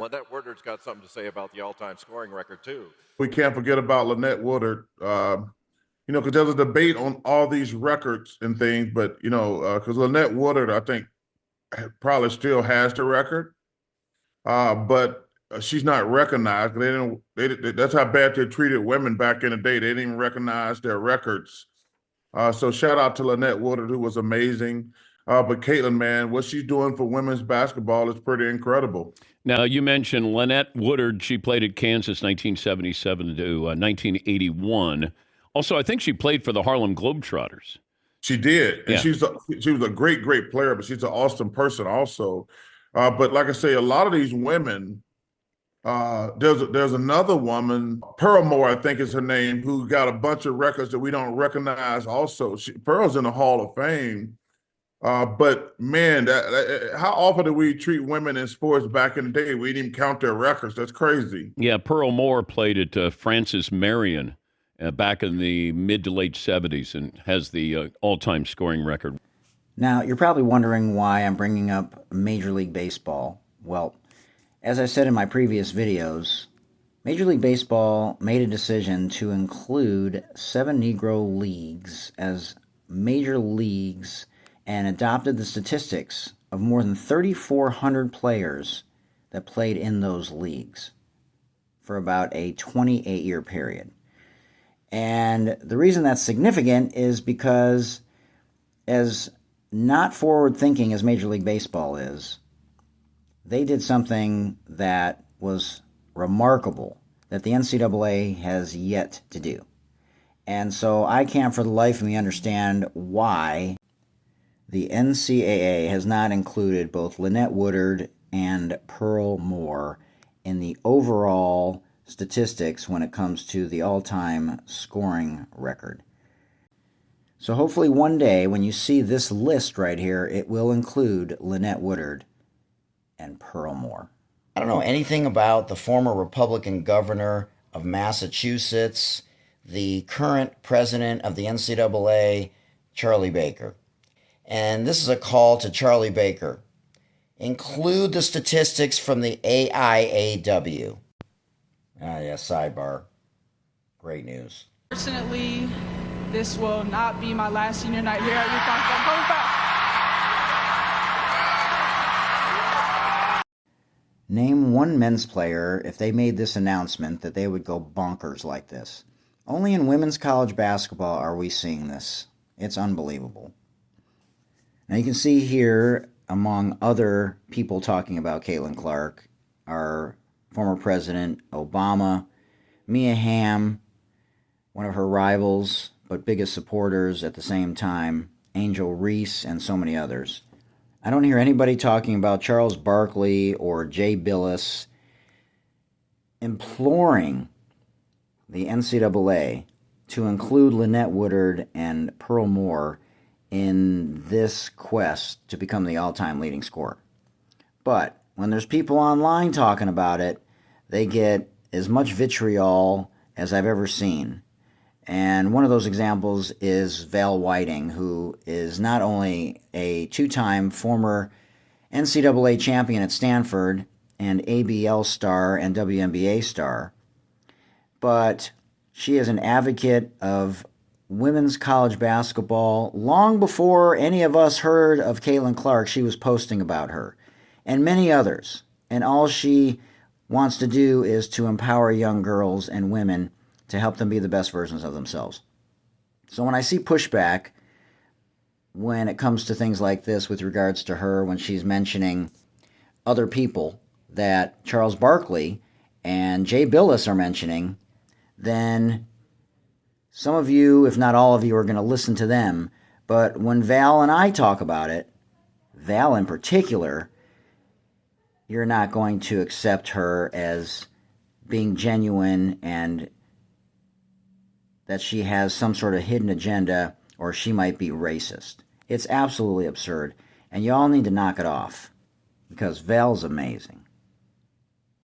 Lynette Woodard's got something to say about the all-time scoring record, too. We can't forget about Lynette Woodard, because there's a debate on all these records and things, but, because Lynette Woodard, I think, probably still has the record, but she's not recognized. That's how bad they treated women back in the day. They didn't even recognize their records. So shout out to Lynette Woodard, who was amazing. But Caitlin, man, what she's doing for women's basketball is pretty incredible. Now, you mentioned Lynette Woodard. She played at Kansas 1977 to 1981. Also, I think she played for the Harlem Globetrotters. She did. And Yeah. she was a great, great player, but she's an awesome person also. But like I say, a lot of these women, there's another woman, Pearl Moore, I think is her name, who got a bunch of records that we don't recognize also. Pearl's in the Hall of Fame. But man, how often do we treat women in sports back in the day? We didn't even count their records. That's crazy. Yeah, Pearl Moore played at Francis Marion back in the mid to late 70s and has the all-time scoring record. Now, you're probably wondering why I'm bringing up Major League Baseball. Well, as I said in my previous videos, Major League Baseball made a decision to include 7 Negro leagues as major leagues and adopted the statistics of more than 3,400 players that played in those leagues for about a 28-year period. And the reason that's significant is because, as not forward-thinking as Major League Baseball is, they did something that was remarkable that the NCAA has yet to do. And so I can't for the life of me understand why the NCAA has not included both Lynette Woodard and Pearl Moore in the overall statistics when it comes to the all-time scoring record. So hopefully one day when you see this list right here, it will include Lynette Woodard and Pearl Moore. I don't know anything about the former Republican governor of Massachusetts, the current president of the NCAA, Charlie Baker. And this is a call to Charlie Baker. Include the statistics from the AIAW. Sidebar. Great news. Fortunately, this will not be my last senior night here at UConn. Name one men's player if they made this announcement that they would go bonkers like this. Only in women's college basketball are we seeing this. It's unbelievable. Now you can see here, among other people talking about Caitlin Clark, are former President Obama, Mia Hamm, one of her rivals but biggest supporters at the same time, Angel Reese, and so many others. I don't hear anybody talking about Charles Barkley or Jay Bilas imploring the NCAA to include Lynette Woodard and Pearl Moore in this quest to become the all-time leading scorer. But when there's people online talking about it, they get as much vitriol as I've ever seen. And one of those examples is Val Whiting, who is not only a 2-time former NCAA champion at Stanford and ABL star and WNBA star, but she is an advocate of women's college basketball. Long before any of us heard of Caitlin Clark, she was posting about her, and many others. And all she wants to do is to empower young girls and women to help them be the best versions of themselves. So when I see pushback when it comes to things like this with regards to her, when she's mentioning other people that Charles Barkley and Jay Bilas are mentioning, then some of you, if not all of you, are going to listen to them. But when Val and I talk about it, Val in particular, you're not going to accept her as being genuine and that she has some sort of hidden agenda or she might be racist. It's absolutely absurd. And y'all need to knock it off because Val's amazing.